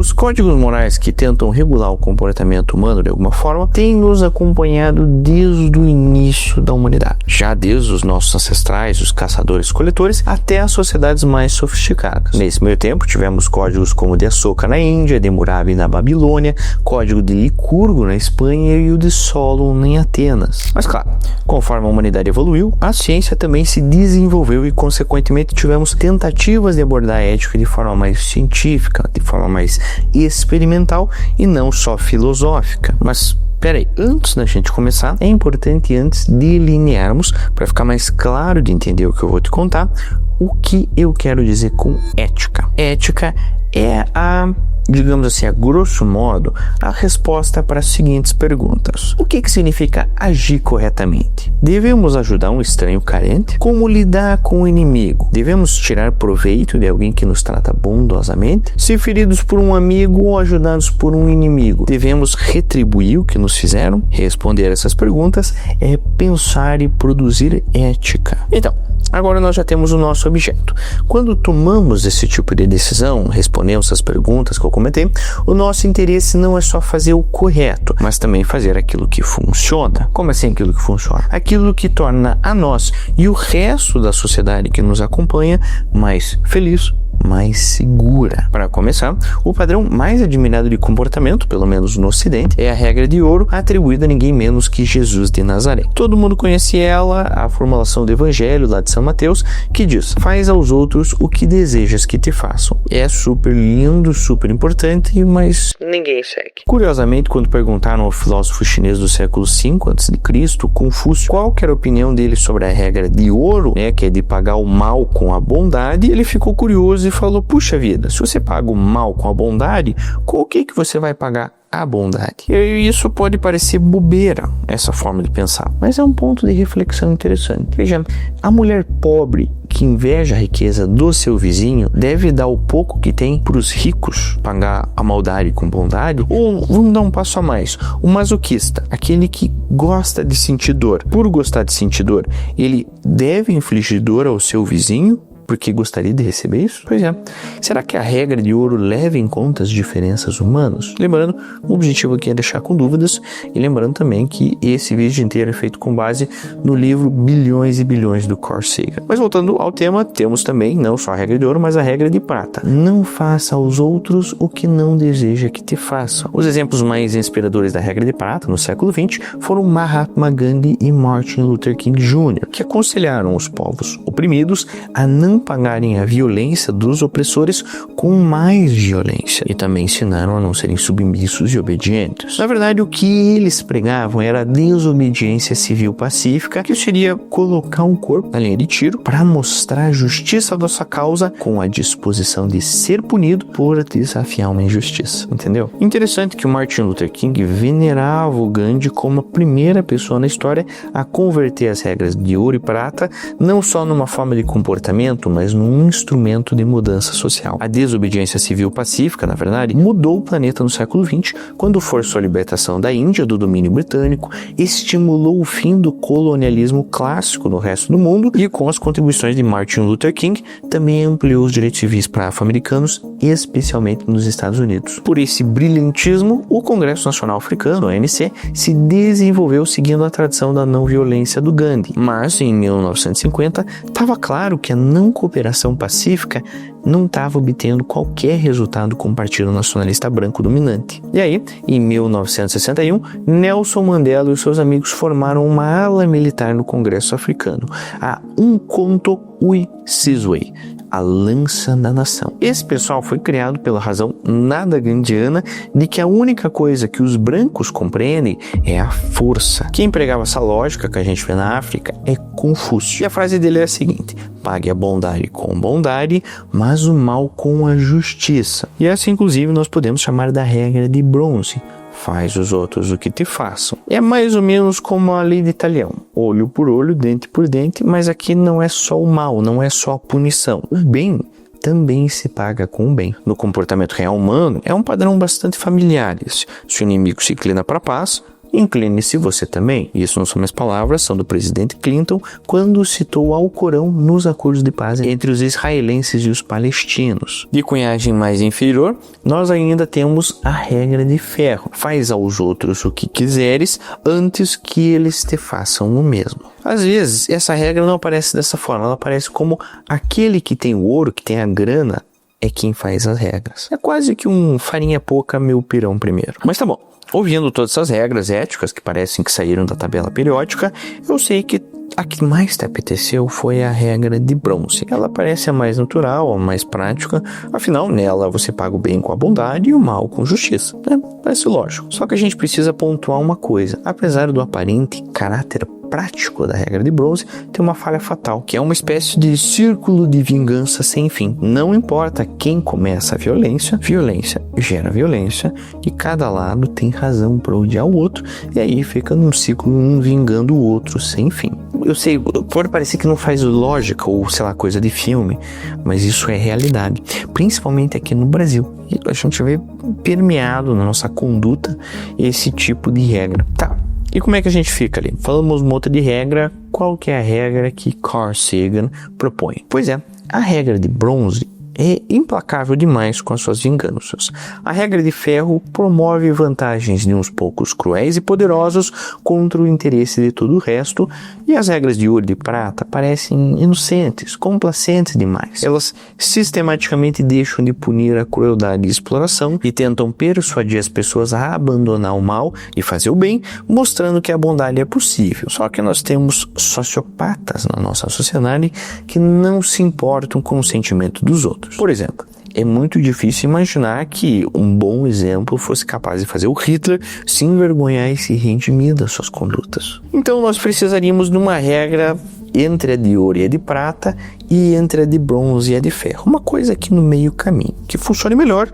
Os códigos morais que tentam regular o comportamento humano de alguma forma têm nos acompanhado desde o início da humanidade, já desde os nossos ancestrais, os caçadores-coletores, até as sociedades mais sofisticadas. Nesse meio tempo, tivemos códigos como o de Ashoka na Índia, de Hammurabi na Babilônia, código de Licurgo na Espanha e o de Solon em Atenas. Mas claro, conforme a humanidade evoluiu, a ciência também se desenvolveu e consequentemente tivemos tentativas de abordar a ética de forma mais científica, de forma mais experimental e não só filosófica. Mas peraí, antes da gente começar, é importante antes delinearmos, para ficar mais claro de entender o que eu vou te contar, o que eu quero dizer com ética. Ética é digamos assim, a grosso modo, a resposta para as seguintes perguntas. O que significa agir corretamente? Devemos ajudar um estranho carente? Como lidar com o inimigo? Devemos tirar proveito de alguém que nos trata bondosamente? Se feridos por um amigo ou ajudados por um inimigo, devemos retribuir o que nos fizeram? Responder essas perguntas é pensar e produzir ética. Então, agora nós já temos o nosso objeto. Quando tomamos esse tipo de decisão, respondemos essas perguntas que eu comentei, o nosso interesse não é só fazer o correto, mas também fazer aquilo que funciona. Como assim aquilo que funciona? Aquilo que torna a nós e o resto da sociedade que nos acompanha mais feliz, mais segura. Para começar, o padrão mais admirado de comportamento, pelo menos no Ocidente, é a regra de ouro atribuída a ninguém menos que Jesus de Nazaré. Todo mundo conhece ela, a formulação do Evangelho lá de São Mateus, que diz: faz aos outros o que desejas que te façam. É super lindo, super importante, mas ninguém segue. Curiosamente, quando perguntaram ao filósofo chinês do século V a.C., Confúcio, qual que era a opinião dele sobre a regra de ouro, que é de pagar o mal com a bondade, ele ficou curioso e falou: puxa vida, se você paga o mal com a bondade, com o que você vai pagar a bondade? E isso pode parecer bobeira, essa forma de pensar, mas é um ponto de reflexão interessante. Veja, a mulher pobre que inveja a riqueza do seu vizinho deve dar o pouco que tem para os ricos pagar a maldade com bondade? Ou vamos dar um passo a mais, o masoquista, aquele que gosta de sentir dor, por gostar de sentir dor, ele deve infligir dor ao seu vizinho porque gostaria de receber isso? Pois é. Será que a regra de ouro leva em conta as diferenças humanas? Lembrando, o objetivo aqui é deixar com dúvidas, e lembrando também que esse vídeo inteiro é feito com base no livro Bilhões e Bilhões do Carl Sagan. Mas voltando ao tema, temos também não só a regra de ouro, mas a regra de prata. Não faça aos outros o que não deseja que te façam. Os exemplos mais inspiradores da regra de prata no século XX foram Mahatma Gandhi e Martin Luther King Jr., que aconselharam os povos oprimidos a não pagarem a violência dos opressores com mais violência, e também ensinaram a não serem submissos e obedientes. Na verdade, o que eles pregavam era a desobediência civil pacífica, que seria colocar um corpo na linha de tiro para mostrar a justiça da sua causa com a disposição de ser punido por desafiar uma injustiça. Entendeu? Interessante que o Martin Luther King venerava o Gandhi como a primeira pessoa na história a converter as regras de ouro e prata não só numa forma de comportamento, mas num instrumento de mudança social. A desobediência civil pacífica, na verdade, mudou o planeta no século XX, quando forçou a libertação da Índia do domínio britânico, estimulou o fim do colonialismo clássico no resto do mundo e, com as contribuições de Martin Luther King, também ampliou os direitos civis para afro-americanos, especialmente nos Estados Unidos. Por esse brilhantismo, o Congresso Nacional Africano, ANC, se desenvolveu seguindo a tradição da não violência do Gandhi. Mas, em 1950, estava claro que a não cooperação pacífica não estava obtendo qualquer resultado com o Partido Nacionalista Branco dominante. E aí, em 1961, Nelson Mandela e seus amigos formaram uma ala militar no Congresso Africano, a Umkhonto we-Sizwe, a lança da nação. Esse pessoal foi criado pela razão nada gandhiana de que a única coisa que os brancos compreendem é a força. Quem pregava essa lógica que a gente vê na África é Confúcio. E a frase dele é a seguinte: pague a bondade com bondade, mas o mal com a justiça. E essa, inclusive, nós podemos chamar da regra de bronze. Faz os outros o que te façam. É mais ou menos como a lei de Talião. Olho por olho, dente por dente, mas aqui não é só o mal, não é só a punição. O bem também se paga com o bem. No comportamento real humano, é um padrão bastante familiar esse. Se o inimigo se inclina para a paz, Incline-se você também. Isso não são minhas palavras, são do presidente Clinton, quando citou o Alcorão nos acordos de paz entre os israelenses e os palestinos. De cunhagem mais inferior, nós ainda temos a regra de ferro. Faz aos outros o que quiseres, antes que eles te façam o mesmo. Às vezes, essa regra não aparece dessa forma, ela aparece como aquele que tem o ouro, que tem a grana, é quem faz as regras. É quase que um farinha pouca, meu pirão primeiro. Mas tá bom, ouvindo todas essas regras éticas que parecem que saíram da tabela periódica, eu sei que a que mais te apeteceu foi a regra de bronze. Ela parece a mais natural, a mais prática, afinal nela você paga o bem com a bondade e o mal com justiça, né? Parece lógico. Só que a gente precisa pontuar uma coisa, apesar do aparente caráter prático da regra de bronze, tem uma falha fatal, que é uma espécie de círculo de vingança sem fim. Não importa quem começa a violência, violência gera violência, e cada lado tem razão para odiar o outro, e aí fica num ciclo, um vingando o outro sem fim. Eu sei, pode parecer que não faz lógica, ou sei lá, coisa de filme, mas isso é realidade, principalmente aqui no Brasil. E a gente vê permeado na nossa conduta esse tipo de regra. Tá. E como é que a gente fica ali? Falamos uma outra de regra, qual que é a regra que Carl Sagan propõe? Pois é, a regra de bronze é implacável demais com as suas vinganças. A regra de ferro promove vantagens de uns poucos cruéis e poderosos contra o interesse de todo o resto, e as regras de ouro e de prata parecem inocentes, complacentes demais. Elas sistematicamente deixam de punir a crueldade e exploração e tentam persuadir as pessoas a abandonar o mal e fazer o bem, mostrando que a bondade é possível. Só que nós temos sociopatas na nossa sociedade que não se importam com o sentimento dos outros. Por exemplo, é muito difícil imaginar que um bom exemplo fosse capaz de fazer o Hitler se envergonhar e se redimir das suas condutas. Então nós precisaríamos de uma regra entre a de ouro e a de prata, e entre a de bronze e a de ferro. Uma coisa aqui no meio caminho, que funcione melhor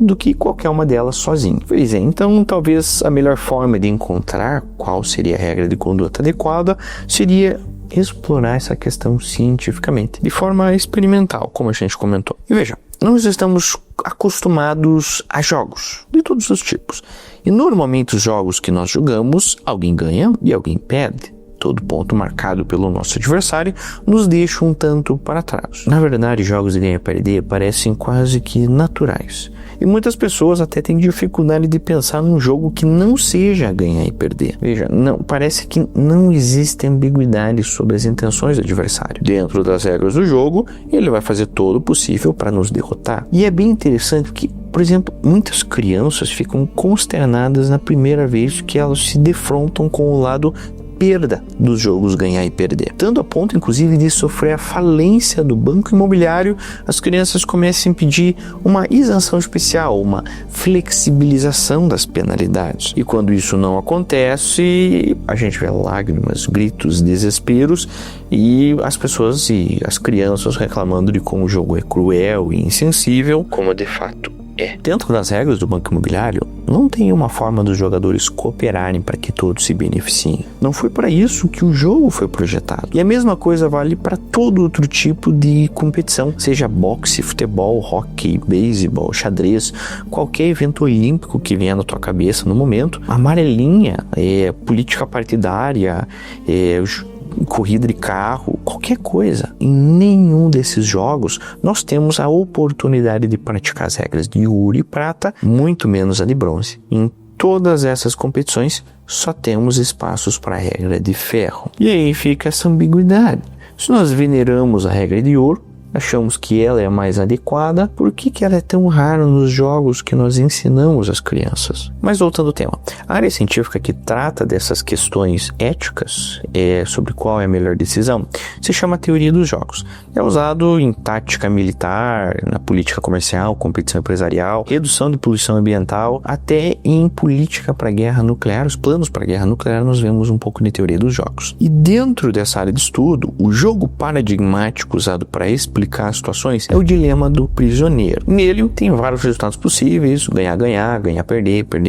do que qualquer uma delas sozinha. Pois é, então talvez a melhor forma de encontrar qual seria a regra de conduta adequada seria explorar essa questão cientificamente, de forma experimental, como a gente comentou. E veja, nós estamos acostumados a jogos de todos os tipos. E normalmente os jogos que nós jogamos, alguém ganha e alguém perde. Todo ponto marcado pelo nosso adversário nos deixa um tanto para trás. Na verdade, jogos de ganhar e perder parecem quase que naturais. E muitas pessoas até têm dificuldade de pensar num jogo que não seja ganhar e perder. Veja, parece que não existe ambiguidade sobre as intenções do adversário. Dentro das regras do jogo, ele vai fazer todo o possível para nos derrotar. E é bem interessante que, por exemplo, muitas crianças ficam consternadas na primeira vez que elas se defrontam com o lado perda dos jogos ganhar e perder. Tanto a ponto, inclusive, de sofrer a falência do banco imobiliário, as crianças começam a pedir uma isenção especial, uma flexibilização das penalidades. E quando isso não acontece, a gente vê lágrimas, gritos, desesperos, e as pessoas e as crianças reclamando de como o jogo é cruel e insensível, como de fato é. Dentro das regras do banco imobiliário, não tem uma forma dos jogadores cooperarem para que todos se beneficiem. Não foi para isso que o jogo foi projetado. E a mesma coisa vale para todo outro tipo de competição, seja boxe, futebol, hóquei, beisebol, xadrez, qualquer evento olímpico que venha na tua cabeça no momento. Amarelinha, política partidária, corrida de carro, qualquer coisa. Em nenhum desses jogos nós temos a oportunidade de praticar as regras de ouro e prata, muito menos a de bronze. Em todas essas competições só temos espaços para a regra de ferro. E aí fica essa ambiguidade. Se nós veneramos a regra de ouro, achamos que ela é a mais adequada, por que ela é tão rara nos jogos que nós ensinamos às crianças? Mas voltando ao tema, a área científica que trata dessas questões éticas, sobre qual é a melhor decisão, se chama teoria dos jogos. É usado em tática militar, na política comercial, competição empresarial, redução de poluição ambiental, até em política para guerra nuclear, os planos para guerra nuclear, nós vemos um pouco de teoria dos jogos. E dentro dessa área de estudo, o jogo paradigmático usado para explicar explicar situações é o dilema do prisioneiro. Nele tem vários resultados possíveis: ganhar,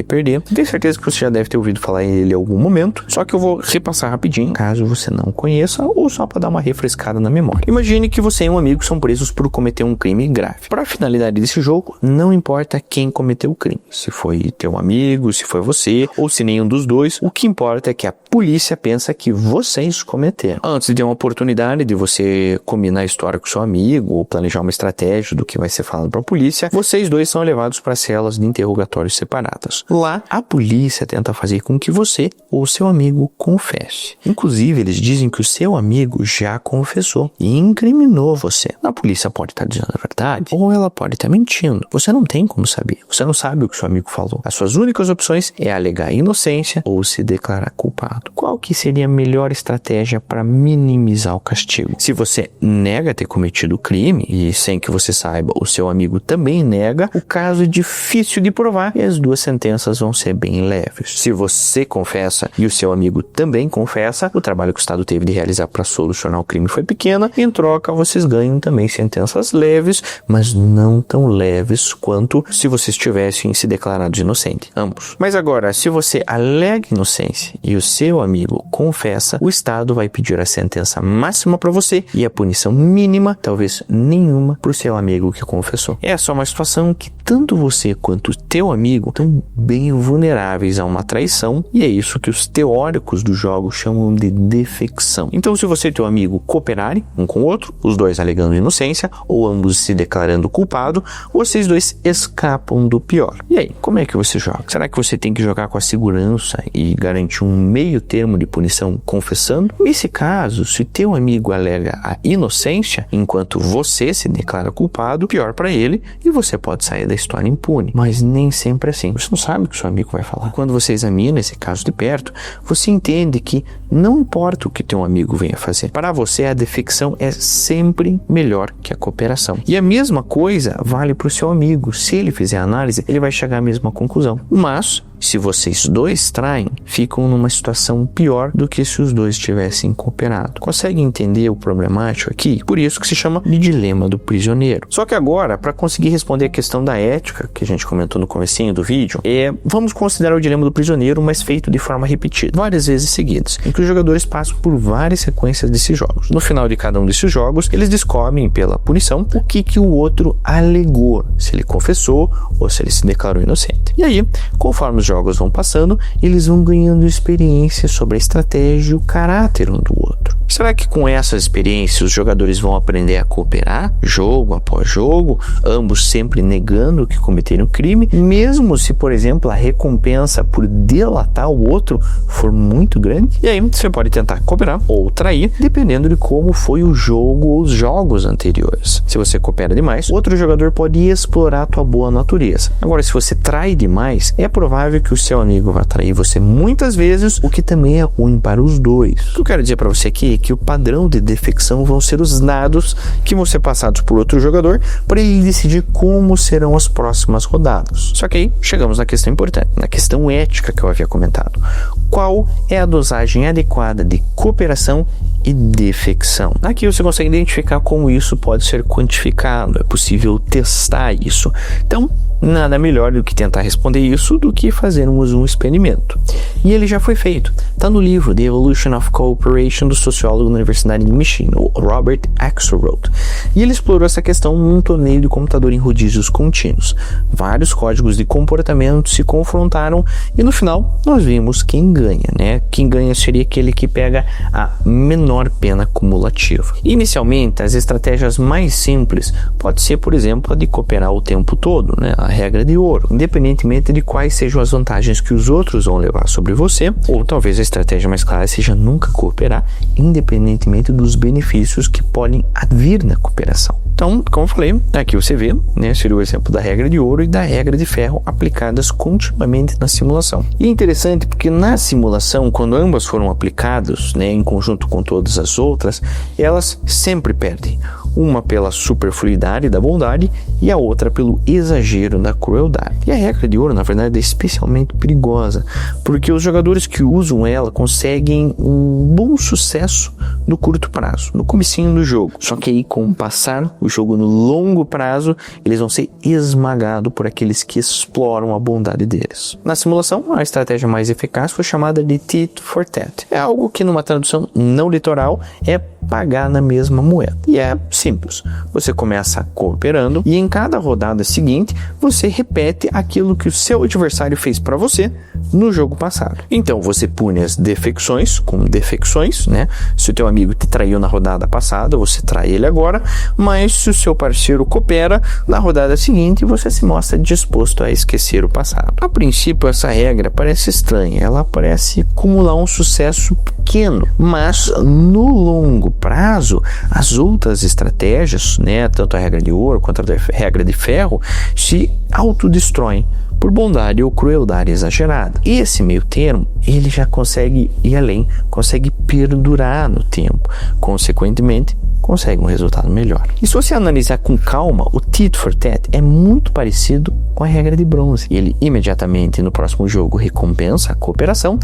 perder. Tenho certeza que você já deve ter ouvido falar ele em algum momento, só que eu vou repassar rapidinho, caso você não conheça, ou só para dar uma refrescada na memória. Imagine que você e um amigo são presos por cometer um crime grave. Para a finalidade desse jogo, não importa quem cometeu o crime, se foi teu amigo, se foi você, ou se nenhum dos dois, o que importa é que a polícia pensa que vocês cometeram. Antes de uma oportunidade de você combinar a história com seu amigo, ou planejar uma estratégia do que vai ser falado para a polícia, vocês dois são levados para celas de interrogatório separadas. Lá, a polícia tenta fazer com que você ou seu amigo confesse. Inclusive, eles dizem que o seu amigo já confessou e incriminou você. A polícia pode estar dizendo a verdade, ou ela pode estar mentindo. Você não tem como saber. Você não sabe o que seu amigo falou. As suas únicas opções é alegar inocência ou se declarar culpado. Qual que seria a melhor estratégia para minimizar o castigo? Se você nega ter cometido o crime, e sem que você saiba, o seu amigo também nega, o caso é difícil de provar e as duas sentenças vão ser bem leves. Se você confessa e o seu amigo também confessa, o trabalho que o Estado teve de realizar para solucionar o crime foi pequeno, e em troca vocês ganham também sentenças leves, mas não tão leves quanto se vocês tivessem se declarado inocente, ambos. Mas agora, se você alega inocência e o seu amigo confessa, o Estado vai pedir a sentença máxima para você e a punição mínima, talvez nenhuma, para o seu amigo que confessou. Essa é uma situação que tanto você quanto o teu amigo estão bem vulneráveis a uma traição, e é isso que os teóricos do jogo chamam de defecção. Então, se você e teu amigo cooperarem um com o outro, os dois alegando inocência ou ambos se declarando culpado, vocês dois escapam do pior. E aí, como é que você joga? Será que você tem que jogar com a segurança e garantir um meio termo de punição confessando? Nesse caso, se teu amigo alega a inocência enquanto você se declara culpado, pior para ele e você pode sair da história impune. Mas nem sempre é assim. Você não sabe o que seu amigo vai falar. Quando você examina esse caso de perto, você entende que não importa o que teu amigo venha fazer. Para você, a defecção é sempre melhor que a cooperação. E a mesma coisa vale para o seu amigo. Se ele fizer a análise, ele vai chegar à mesma conclusão. Mas, se vocês dois traem, ficam numa situação pior do que se os dois tivessem cooperado. Consegue entender o problemático aqui? Por isso que se chama de dilema do prisioneiro. Só que agora, para conseguir responder a questão da ética, que a gente comentou no comecinho do vídeo, vamos considerar o dilema do prisioneiro, mas feito de forma repetida, várias vezes seguidas, em que os jogadores passam por várias sequências desses jogos. No final de cada um desses jogos, eles descobrem pela punição o que o outro alegou, se ele confessou ou se ele se declarou inocente. E aí, conforme os jogos vão passando, eles vão ganhando experiência sobre a estratégia e o caráter um do outro. Será que com essas experiências os jogadores vão aprender a cooperar, jogo após jogo, ambos sempre negando que cometeram crime, mesmo se, por exemplo, a recompensa por delatar o outro for muito grande? E aí você pode tentar cooperar ou trair, dependendo de como foi o jogo ou os jogos anteriores. Se você coopera demais, outro jogador pode explorar a tua boa natureza. Agora, se você trai demais, é provável que o seu amigo vai trair você muitas vezes, o que também é ruim para os dois. O que eu quero dizer para você aqui é que o padrão de defecção vão ser os dados que vão ser passados por outro jogador para ele decidir como serão as próximas rodadas. Só que aí chegamos na questão importante, na questão ética que eu havia comentado. Qual é a dosagem adequada de cooperação e defecção? Aqui você consegue identificar como isso pode ser quantificado, é possível testar isso. Então, nada melhor do que tentar responder isso do que fazermos um experimento. E ele já foi feito. Está no livro The Evolution of Cooperation do sociólogo da Universidade de Michigan, o Robert Axelrod. E ele explorou essa questão num torneio de computador em rodízios contínuos. Vários códigos de comportamento se confrontaram e no final nós vimos quem ganha, né? Quem ganha seria aquele que pega a menor pena cumulativa. Inicialmente, as estratégias mais simples pode ser, por exemplo, a de cooperar o tempo todo, né? A regra de ouro, independentemente de quais sejam as vantagens que os outros vão levar sobre você, ou talvez a estratégia mais clara seja nunca cooperar, independentemente dos benefícios que podem vir na cooperação. Então, como eu falei, aqui você vê, né, seria o exemplo da regra de ouro e da regra de ferro aplicadas continuamente na simulação. E é interessante porque na simulação, quando ambas foram aplicadas, né, em conjunto com todas as outras, elas sempre perdem. Uma pela superfluidade da bondade e a outra pelo exagero da crueldade. E a regra de ouro, na verdade, é especialmente perigosa, porque os jogadores que usam ela conseguem um bom sucesso no curto prazo, no comecinho do jogo. Só que aí, com o passar o jogo no longo prazo, eles vão ser esmagados por aqueles que exploram a bondade deles. Na simulação, a estratégia mais eficaz foi chamada de Tit for Tat. É algo que, numa tradução não literal, é pagar na mesma moeda. E é simples. Você começa cooperando e em cada rodada seguinte, você repete aquilo que o seu adversário fez para você no jogo passado. Então, você pune as defecções com defecções, né? Se o teu amigo te traiu na rodada passada, você trai ele agora, mas se o seu parceiro coopera, na rodada seguinte, você se mostra disposto a esquecer o passado. A princípio, essa regra parece estranha, ela parece acumular um sucesso pequeno, mas no longo prazo, as outras estratégias, né, tanto a regra de ouro quanto a regra de ferro, se autodestroem por bondade ou crueldade exagerada. E esse meio termo, ele já consegue ir além, consegue perdurar no tempo, consequentemente, consegue um resultado melhor. E se você analisar com calma, o Tit for Tat é muito parecido com a regra de bronze. Ele imediatamente no próximo jogo recompensa a cooperação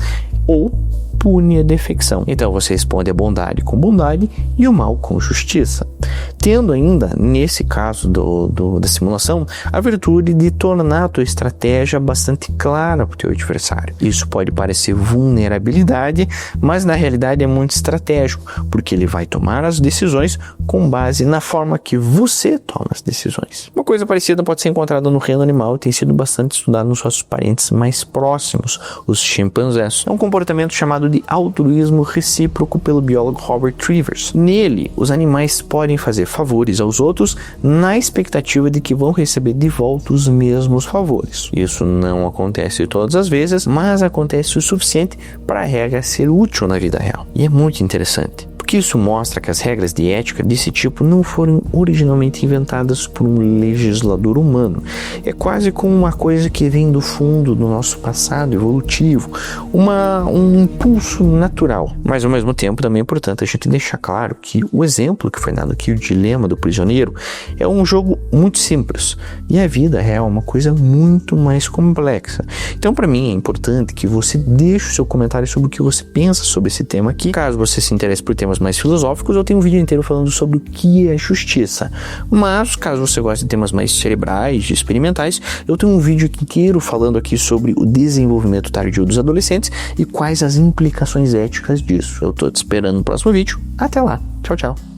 ou pune a defecção. Então você responde a bondade com bondade e o mal com justiça. Tendo ainda, nesse caso da simulação, a virtude de tornar a tua estratégia bastante clara para o teu adversário. Isso pode parecer vulnerabilidade, mas na realidade é muito estratégico, porque ele vai tomar as decisões com base na forma que você toma as decisões. Uma coisa parecida pode ser encontrada no reino animal e tem sido bastante estudado nos nossos parentes mais próximos, os chimpanzés. É um comportamento chamado de altruísmo recíproco pelo biólogo Robert Trivers. Nele, os animais podem fazer favores aos outros na expectativa de que vão receber de volta os mesmos favores. Isso não acontece todas as vezes, mas acontece o suficiente para a regra ser útil na vida real. E é muito interessante, porque isso mostra que as regras de ética desse tipo não foram originalmente inventadas por um legislador humano. É quase como uma coisa que vem do fundo do nosso passado evolutivo, um impulso natural. Mas ao mesmo tempo também é importante a gente deixar claro que o exemplo que foi dado aqui, o dilema do prisioneiro, é um jogo muito simples e a vida real é uma coisa muito mais complexa. Então, para mim é importante que você deixe o seu comentário sobre o que você pensa sobre esse tema aqui. Caso você se interesse por temas mais filosóficos, eu tenho um vídeo inteiro falando sobre o que é justiça. Mas, caso você goste de temas mais cerebrais, experimentais, eu tenho um vídeo inteiro falando aqui sobre o desenvolvimento tardio dos adolescentes e quais as implicações éticas disso. Eu tô te esperando no próximo vídeo. Até lá. Tchau, tchau.